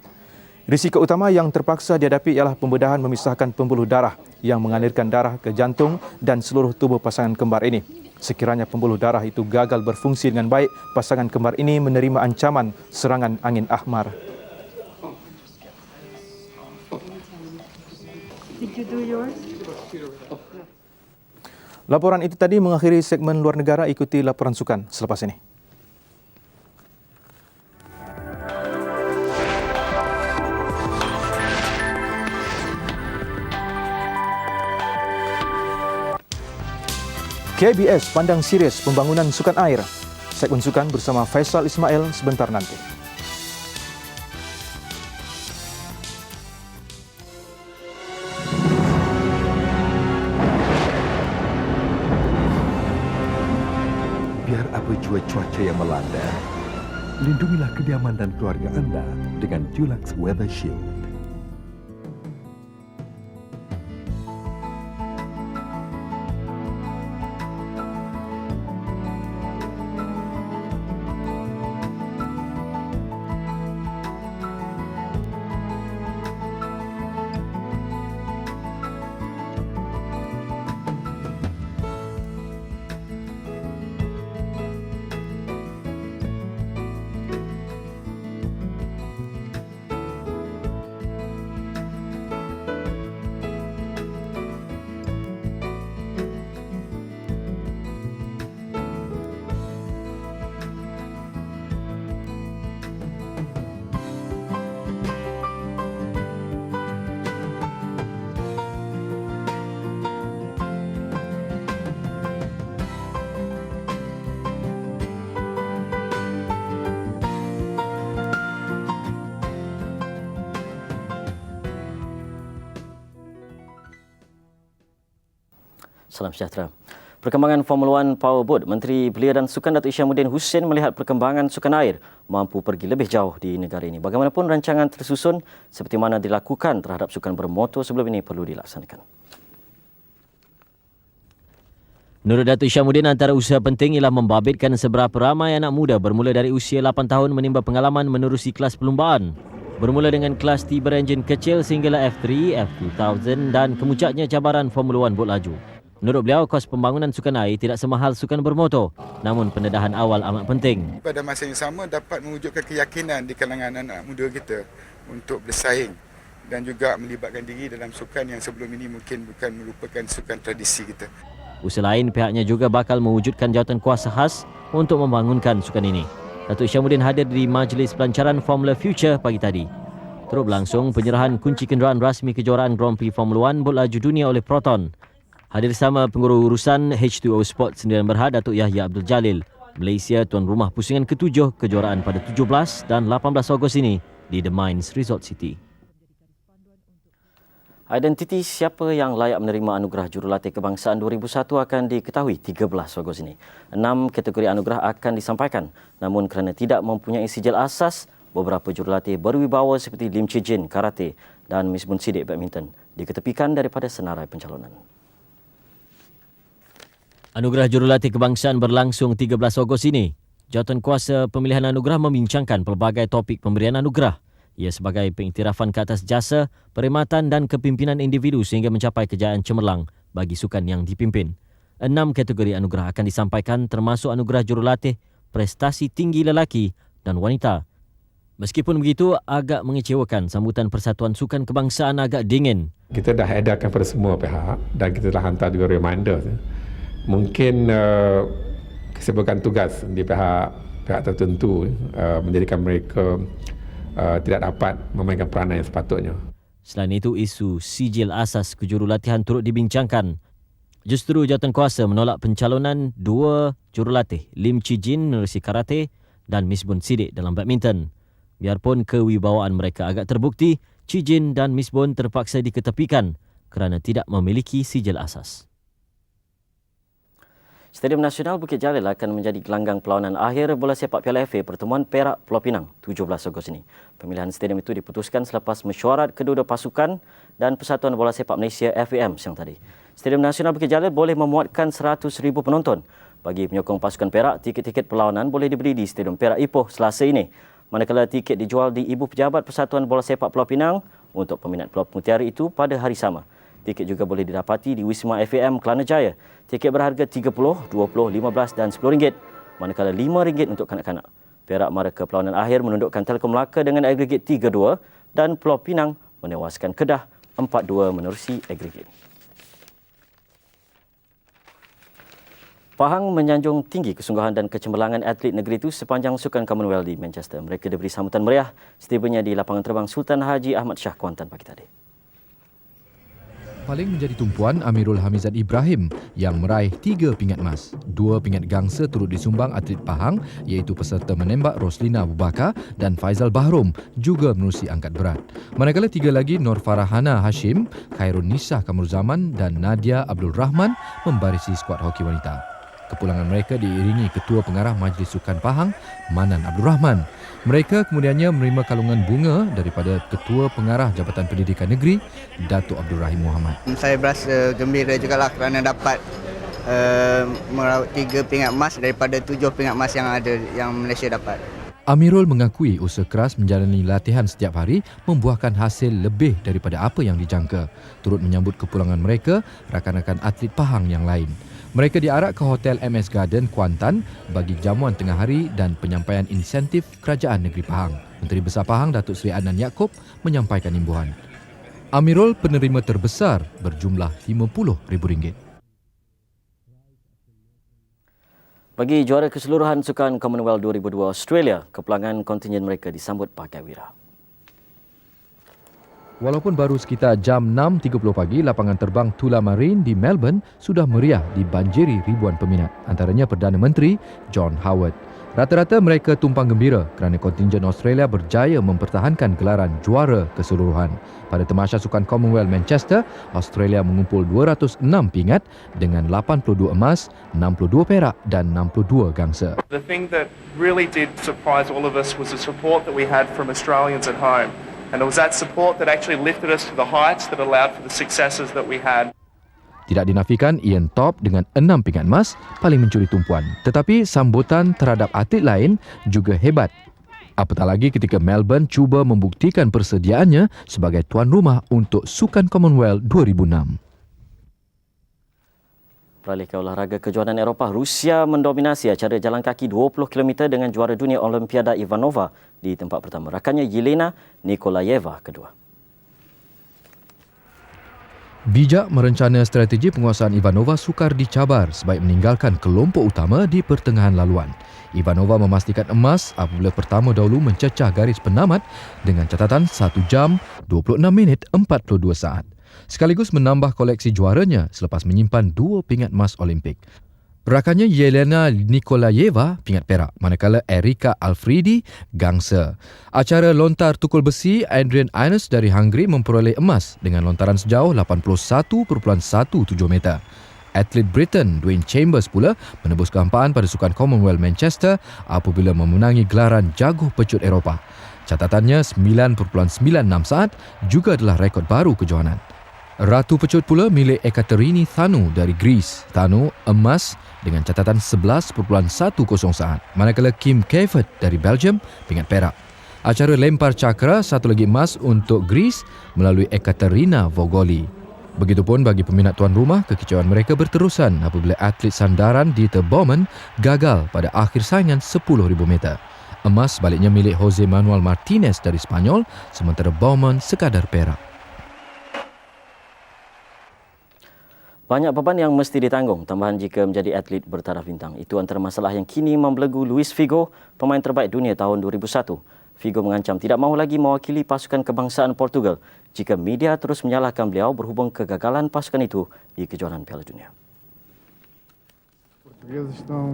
Risiko utama yang terpaksa dihadapi ialah pembedahan memisahkan pembuluh darah yang mengalirkan darah ke jantung dan seluruh tubuh pasangan kembar ini. Sekiranya pembuluh darah itu gagal berfungsi dengan baik, pasangan kembar ini menerima ancaman serangan angin ahmar. Laporan itu tadi mengakhiri segmen luar negara. Ikuti laporan sukan selepas ini. KBS pandang serius pembangunan sukan air. Segmen sukan bersama Faisal Ismail sebentar nanti. sesuai cuaca yang melanda, lindungilah kediaman dan keluarga anda dengan Dulux Weather Shield. Salam sejahtera. Perkembangan Formula 1 Powerboat, Menteri Belia dan Sukan Datuk Isyamuddin Hussein melihat perkembangan sukan air mampu pergi lebih jauh di negara ini. Bagaimanapun rancangan tersusun seperti mana dilakukan terhadap sukan bermotor sebelum ini perlu dilaksanakan. Menurut Datuk Isyamuddin, antara usaha penting ialah membabitkan seberapa ramai anak muda bermula dari usia 8 tahun menimba pengalaman menerusi kelas perlumbaan. Bermula dengan kelas T berenjin kecil sehinggalah F3, F2000 dan kemuncaknya cabaran Formula 1 bot laju. Menurut beliau, kos pembangunan sukan air tidak semahal sukan bermotor, namun pendedahan awal amat penting. Pada masa yang sama dapat mewujudkan keyakinan di kalangan anak muda kita untuk bersaing dan juga melibatkan diri dalam sukan yang sebelum ini mungkin bukan merupakan sukan tradisi kita. Usaha lain, pihaknya juga bakal mewujudkan jawatan kuasa khas untuk membangunkan sukan ini. Datuk Isyamuddin hadir di Majlis Pelancaran Formula Future pagi tadi. Turut berlangsung penyerahan kunci kenderaan rasmi kejuaraan Grand Prix Formula 1 bot laju dunia oleh Proton. Hadir sama pengurus urusan H2O Sport Sdn Bhd Datuk Yahya Abdul Jalil. Malaysia tuan rumah pusingan ke-7 kejuaraan pada 17 dan 18 Ogos ini di The Mines Resort City. Identiti siapa yang layak menerima anugerah Jurulatih Kebangsaan 2001 akan diketahui 13 Ogos ini. 6 kategori anugerah akan disampaikan, namun kerana tidak mempunyai sijil asas, beberapa jurulatih berwibawa seperti Lim Chi Jin Karate dan Miss Bun Sidik Badminton diketepikan daripada senarai pencalonan. Anugerah Jurulatih Kebangsaan berlangsung 13 Ogos ini. Jawatan kuasa pemilihan anugerah membincangkan pelbagai topik pemberian anugerah. Ia sebagai pengiktirafan ke atas jasa, perkhidmatan dan kepimpinan individu sehingga mencapai kejayaan cemerlang bagi sukan yang dipimpin. 6 kategori anugerah akan disampaikan termasuk anugerah jurulatih, prestasi tinggi lelaki dan wanita. Meskipun begitu, agak mengecewakan sambutan Persatuan Sukan Kebangsaan agak dingin. Kita dah edarkan pada semua pihak dan kita telah hantar juga reminder. Mungkin kesibukan tugas di pihak tertentu menjadikan mereka tidak dapat memainkan peranan yang sepatutnya. Selain itu, isu sijil asas kejurulatihan turut dibincangkan. Justru jawatankuasa menolak pencalonan 2 jurulatih, Lim Chi Jin menerusi karate dan Miss Bun Sidik dalam badminton. Biarpun kewibawaan mereka agak terbukti, Chi Jin dan Miss Bun terpaksa diketepikan kerana tidak memiliki sijil asas. Stadium Nasional Bukit Jalil akan menjadi gelanggang perlawanan akhir bola sepak Piala FA pertemuan Perak Pulau Pinang 17 Ogos ini. Pemilihan stadium itu diputuskan selepas mesyuarat kedua-dua pasukan dan Persatuan Bola Sepak Malaysia FAM siang tadi. Stadium Nasional Bukit Jalil boleh memuatkan 100,000 penonton. Bagi penyokong pasukan Perak, tiket-tiket perlawanan boleh dibeli di Stadium Perak Ipoh Selasa ini. Manakala tiket dijual di Ibu Pejabat Persatuan Bola Sepak Pulau Pinang untuk peminat Pulau Mutiara itu pada hari sama. Tiket juga boleh didapati di Wisma FAM Kelana Jaya. Tiket berharga RM30, RM20, RM15 dan RM10, manakala RM5 untuk kanak-kanak. Perak mara ke perlawanan akhir menundukkan Telekom Melaka dengan agregat 3-2 dan Pulau Pinang menewaskan Kedah 4-2 menerusi agregat. Pahang menyanjung tinggi kesungguhan dan kecemerlangan atlet negeri itu sepanjang Sukan Commonwealth di Manchester. Mereka diberi sambutan meriah setibanya di lapangan terbang Sultan Haji Ahmad Shah Kuantan pagi tadi. Paling menjadi tumpuan Amirul Hamizat Ibrahim yang meraih 3 pingat emas. 2 pingat gangsa turut disumbang atlet Pahang iaitu peserta menembak Roslina Abu Bakar dan Faizal Bahrom juga menerusi angkat berat. Manakala 3 lagi Nur Farahana Hashim, Khairun Nisa Kamruzaman dan Nadia Abdul Rahman membarisi skuad hoki wanita. Kepulangan mereka diiringi Ketua Pengarah Majlis Sukan Pahang, Manan Abdul Rahman. Mereka kemudiannya menerima kalungan bunga daripada Ketua Pengarah Jabatan Pendidikan Negeri, Datuk Abdul Rahim Muhammad. Saya berasa gembira jugalah kerana dapat meraup 3 pingat emas daripada 7 pingat emas yang Malaysia dapat. Amirul mengakui usaha keras menjalani latihan setiap hari membuahkan hasil lebih daripada apa yang dijangka. Turut menyambut kepulangan mereka, rakan-rakan atlet Pahang yang lain. Mereka diarak ke Hotel MS Garden, Kuantan bagi jamuan tengah hari dan penyampaian insentif Kerajaan Negeri Pahang. Menteri Besar Pahang, Datuk Seri Adnan Yaakob menyampaikan imbuhan. Amirul penerima terbesar berjumlah RM50,000. Bagi juara keseluruhan Sukan Commonwealth 2002 Australia, kepulangan kontingen mereka disambut pakai wira. Walaupun baru sekitar jam 6.30 pagi, lapangan terbang Tullamarine di Melbourne sudah meriah dibanjiri ribuan peminat, antaranya Perdana Menteri John Howard. Rata-rata mereka tumpang gembira kerana kontingen Australia berjaya mempertahankan gelaran juara keseluruhan. Pada Tamasya Sukan Commonwealth Manchester, Australia mengumpul 206 pingat dengan 82 emas, 62 perak dan 62 gangsa. The thing that really did surprise all of us was the support that we had from Australians at home. And it was that support that actually lifted us to the heights that allowed for the successes that we had. Tidak dinafikan Ian Thorpe dengan 6 pingat emas paling mencuri tumpuan. Tetapi sambutan terhadap atlet lain juga hebat. Apatah lagi ketika Melbourne cuba membuktikan persediaannya sebagai tuan rumah untuk Sukan Commonwealth 2006. Beralih ke olahraga kejohanan Eropah, Rusia mendominasi acara jalan kaki 20 km dengan juara dunia Olimpiada Ivanova di tempat pertama. Rakannya Yelena Nikolayeva kedua. Bijak merencana strategi penguasaan Ivanova sukar dicabar sebaik meninggalkan kelompok utama di pertengahan laluan. Ivanova memastikan emas apabila pertama dahulu mencecah garis penamat dengan catatan 1 jam 26 minit 42 saat. Sekaligus menambah koleksi juaranya selepas menyimpan 2 pingat emas Olimpik. Rakannya Yelena Nikolayeva pingat perak, manakala Erika Alfredi gangsa. Acara lontar tukul besi, Adrian Ines dari Hungary memperoleh emas dengan lontaran sejauh 81.17 meter. Atlet Britain Dwayne Chambers pula menebus kehampaan pada Sukan Commonwealth Manchester apabila memenangi gelaran jaguh pecut Eropah. Catatannya 9.96 saat juga adalah rekod baru kejohanan. Ratu pecut pula milik Ekaterini Thanu dari Greece. Thanu emas dengan catatan 11.10 saat, manakala Kim Kevert dari Belgium pingat perak. Acara lempar cakra satu lagi emas untuk Greece melalui Ekaterina Vogoli. Begitupun bagi peminat tuan rumah, kekicauan mereka berterusan apabila atlet sandaran Dieter Baumann gagal pada akhir saingan 10,000 meter. Emas sebaliknya milik Jose Manuel Martinez dari Spanyol, sementara Baumann sekadar perak. Banyak beban yang mesti ditanggung, tambahan jika menjadi atlet bertaraf bintang. Itu antara masalah yang kini membelenggu Luis Figo, pemain terbaik dunia tahun 2001. Figo mengancam tidak mahu lagi mewakili pasukan kebangsaan Portugal jika media terus menyalahkan beliau berhubung kegagalan pasukan itu di kejuaraan Piala Dunia. Portugueses estão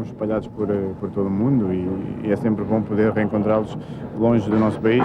espalhados por todo o mundo e é sempre bom poder reencontrá-los longe do nosso país.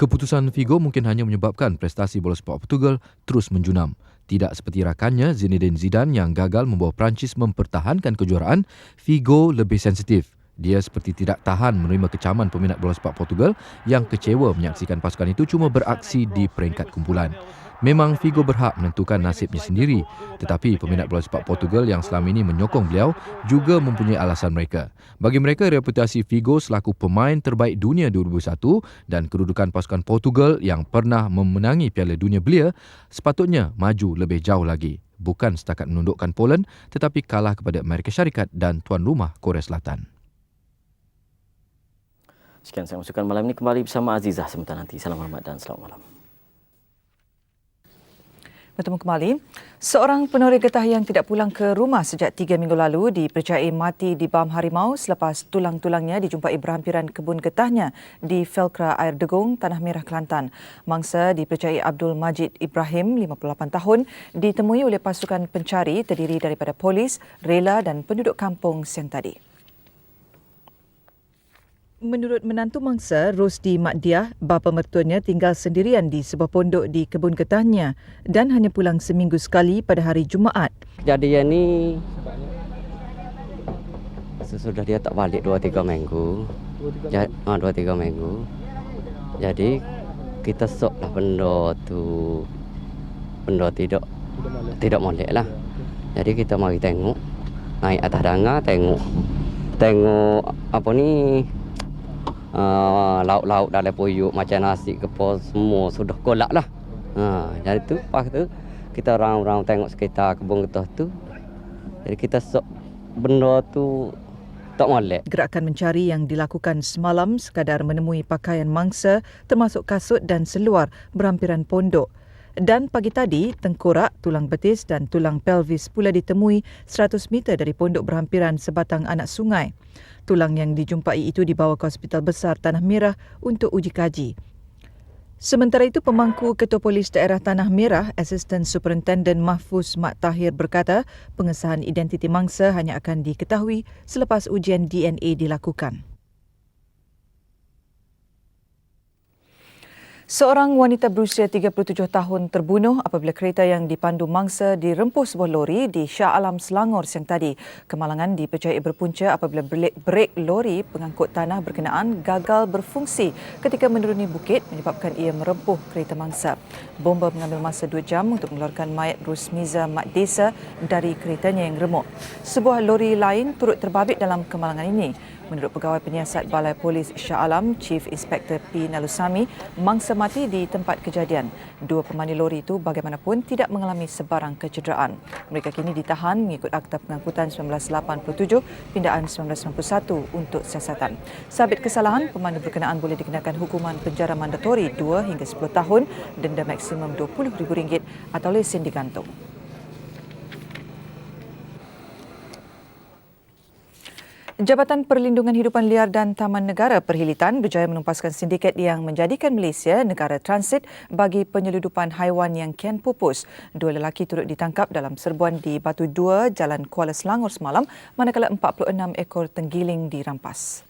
Keputusan Figo mungkin hanya menyebabkan prestasi bola sepak Portugal terus menjunam. Tidak seperti rakannya Zinedine Zidane yang gagal membawa Perancis mempertahankan kejuaraan, Figo lebih sensitif. Dia seperti tidak tahan menerima kecaman peminat bola sepak Portugal yang kecewa menyaksikan pasukan itu cuma beraksi di peringkat kumpulan. Memang Figo berhak menentukan nasibnya sendiri, tetapi peminat bola sepak Portugal yang selama ini menyokong beliau juga mempunyai alasan mereka. Bagi mereka, reputasi Figo selaku pemain terbaik dunia 2001 dan kedudukan pasukan Portugal yang pernah memenangi Piala Dunia belia sepatutnya maju lebih jauh lagi. Bukan setakat menundukkan Poland, tetapi kalah kepada Amerika Syarikat dan tuan rumah Korea Selatan. Sekian saya masukkan malam ini, kembali bersama Azizah sebentar nanti. Salam hormat dan selamat malam. Bertemu kembali. Seorang penuri getah yang tidak pulang ke rumah sejak 3 minggu lalu dipercayai mati di bam harimau selepas tulang-tulangnya dijumpai berhampiran kebun getahnya di Felkra Air Degung, Tanah Merah, Kelantan. Mangsa dipercayai Abdul Majid Ibrahim, 58 tahun, ditemui oleh pasukan pencari terdiri daripada polis, rela dan penduduk kampung siang tadi. Menurut menantu mangsa, Rosdi Makdiah, bapa mertuanya tinggal sendirian di sebuah pondok di kebun getahnya dan hanya pulang seminggu sekali pada hari Jumaat. Kejadian ni sesudah dia tak balik 2-3 minggu. 2-3 minggu. Jadi kita soklah benda tu tidak molek lah. Jadi kita mari tengok, naik atas danga tengok apa ni, lauk-lauk dalam puyuk macam nasi kepal semua sudah kolak lah. Jadi tu pas tu kita round-round tengok sekitar kebun getah tu. Jadi kita sok benda tu tak molek. Gerakan mencari yang dilakukan semalam sekadar menemui pakaian mangsa termasuk kasut dan seluar berhampiran pondok. Dan pagi tadi, tengkorak, tulang betis dan tulang pelvis pula ditemui 100 meter dari pondok berhampiran sebatang anak sungai. Tulang yang dijumpai itu dibawa ke Hospital Besar Tanah Merah untuk uji kaji. Sementara itu, pemangku Ketua Polis Daerah Tanah Merah, Assistant Superintendent Mahfuz Mat Tahir berkata, pengesahan identiti mangsa hanya akan diketahui selepas ujian DNA dilakukan. Seorang wanita berusia 37 tahun terbunuh apabila kereta yang dipandu mangsa dirempuh sebuah lori di Shah Alam, Selangor siang tadi. Kemalangan dipercayai berpunca apabila brek lori pengangkut tanah berkenaan gagal berfungsi ketika menuruni bukit menyebabkan ia merempuh kereta mangsa. Bomba mengambil masa 2 jam untuk mengeluarkan mayat Rusmiza Mat Desa dari keretanya yang remuk. Sebuah lori lain turut terbabit dalam kemalangan ini. Menurut Pegawai Penyiasat Balai Polis Shah Alam, Chief Inspector P. Nalusami, mangsa mati di tempat kejadian. 2 pemandu lori itu bagaimanapun tidak mengalami sebarang kecederaan. Mereka kini ditahan mengikut Akta Pengangkutan 1987, Pindaan 1991 untuk siasatan. Sabit kesalahan, pemandu berkenaan boleh dikenakan hukuman penjara mandatori 2 hingga 10 tahun, denda maksimum RM20,000 atau lesen digantung. Jabatan Perlindungan Hidupan Liar dan Taman Negara Perhilitan berjaya menumpaskan sindiket yang menjadikan Malaysia negara transit bagi penyeludupan haiwan yang kian pupus. 2 lelaki turut ditangkap dalam serbuan di Batu 2, Jalan Kuala Selangor semalam, manakala 46 ekor tenggiling dirampas.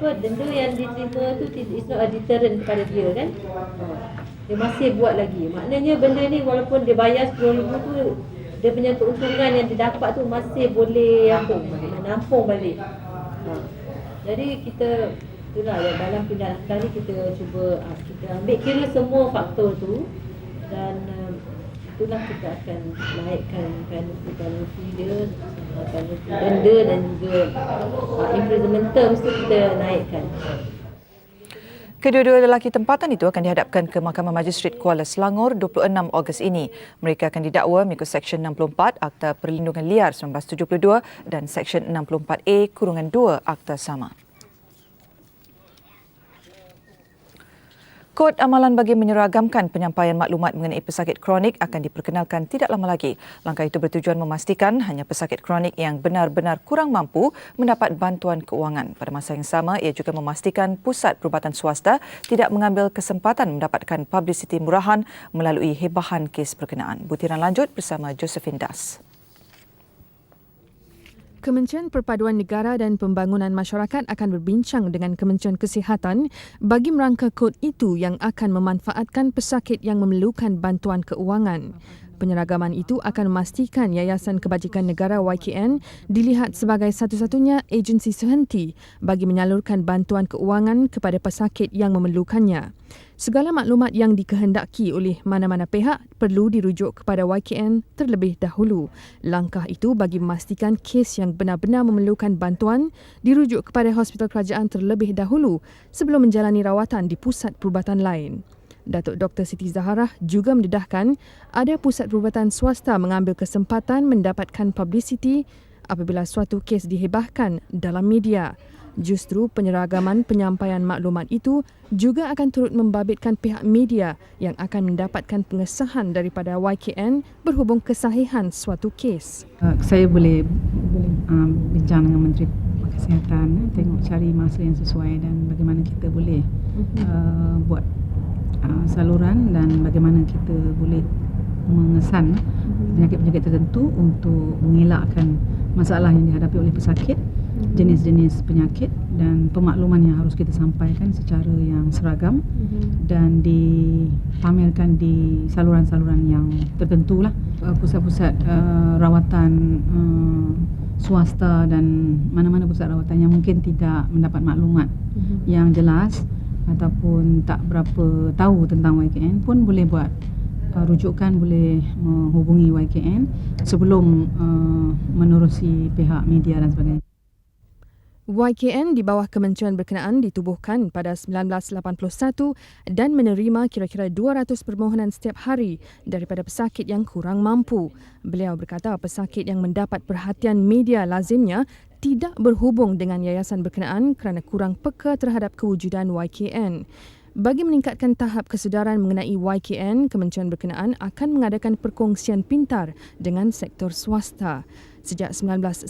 Denda yang diterima tu is not a deterrent kepada dia kan. Dia masih buat lagi. Maknanya benda ni walaupun dia bayar RM10,000 tu, dia punya keuntungan yang didapat tu masih boleh menampung balik. Jadi kita itulah dalam pindaan kali kita cuba kita ambil kira semua faktor tu dan itulah kita akan naikkan penalti dia, penalti denda dan juga imprisonment terms tu kita naikkan. Kedua-dua lelaki tempatan itu akan dihadapkan ke Mahkamah Magistrate Kuala Selangor 26 Ogos ini. Mereka akan didakwa mengikut Seksyen 64 Akta Perlindungan Liar 1972 dan Seksyen 64A-2 Akta sama. Kod amalan bagi menyeragamkan penyampaian maklumat mengenai pesakit kronik akan diperkenalkan tidak lama lagi. Langkah itu bertujuan memastikan hanya pesakit kronik yang benar-benar kurang mampu mendapat bantuan keuangan. Pada masa yang sama, ia juga memastikan pusat perubatan swasta tidak mengambil kesempatan mendapatkan publiciti murahan melalui hebahan kes berkenaan. Butiran lanjut bersama Josephine Das. Kementerian Perpaduan Negara dan Pembangunan Masyarakat akan berbincang dengan Kementerian Kesihatan bagi merangka kod itu yang akan memanfaatkan pesakit yang memerlukan bantuan keuangan. Penyeragaman itu akan memastikan Yayasan Kebajikan Negara YKN dilihat sebagai satu-satunya agensi sehenti bagi menyalurkan bantuan keuangan kepada pesakit yang memerlukannya. Segala maklumat yang dikehendaki oleh mana-mana pihak perlu dirujuk kepada YKN terlebih dahulu. Langkah itu bagi memastikan kes yang benar-benar memerlukan bantuan dirujuk kepada hospital kerajaan terlebih dahulu sebelum menjalani rawatan di pusat perubatan lain. Datuk Dr. Siti Zaharah juga mendedahkan ada pusat perubatan swasta mengambil kesempatan mendapatkan publiciti apabila suatu kes dihebahkan dalam media. Justru penyeragaman penyampaian maklumat itu juga akan turut membabitkan pihak media yang akan mendapatkan pengesahan daripada YKN berhubung kesahihan suatu kes. Saya boleh bincang dengan Menteri Kesihatan, tengok cari masa yang sesuai dan bagaimana kita boleh buat saluran dan bagaimana kita boleh mengesan penyakit-penyakit tertentu untuk mengelakkan masalah yang dihadapi oleh pesakit jenis-jenis penyakit dan pemakluman yang harus kita sampaikan secara yang seragam dan dipamerkan di saluran-saluran yang tertentu lah. Pusat-pusat rawatan swasta dan mana-mana pusat rawatan yang mungkin tidak mendapat maklumat yang jelas ataupun tak berapa tahu tentang YKN pun boleh buat rujukan, boleh menghubungi YKN sebelum menerusi pihak media dan sebagainya. YKN di bawah kementerian berkenaan ditubuhkan pada 1981 dan menerima kira-kira 200 permohonan setiap hari daripada pesakit yang kurang mampu. Beliau berkata pesakit yang mendapat perhatian media lazimnya tidak berhubung dengan yayasan berkenaan kerana kurang peka terhadap kewujudan YKN. Bagi meningkatkan tahap kesedaran mengenai YKN, kementerian berkenaan akan mengadakan perkongsian pintar dengan sektor swasta. Sejak 1996,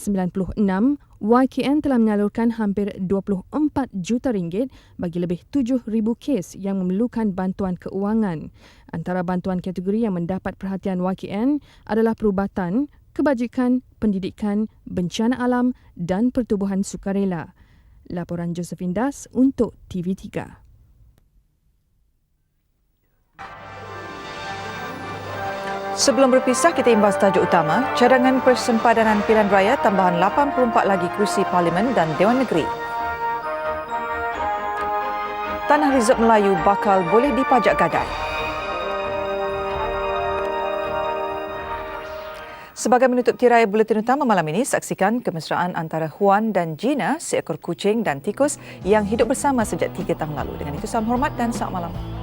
YKN telah menyalurkan hampir 24 juta ringgit bagi lebih 7,000 kes yang memerlukan bantuan keuangan. Antara bantuan kategori yang mendapat perhatian YKN adalah perubatan, kebajikan, pendidikan, bencana alam dan pertubuhan sukarela. Laporan Josephine Das untuk TV3. Sebelum berpisah, kita imbas tajuk utama, cadangan persempadanan pilihan raya tambahan 84 lagi kerusi Parlimen dan Dewan Negeri. Tanah Reserve Melayu bakal boleh dipajak gadai. Sebagai menutup tirai buletin utama malam ini, saksikan kemesraan antara Juan dan Gina, seekor kucing dan tikus yang hidup bersama sejak 3 tahun lalu. Dengan itu, salam hormat dan selamat malam.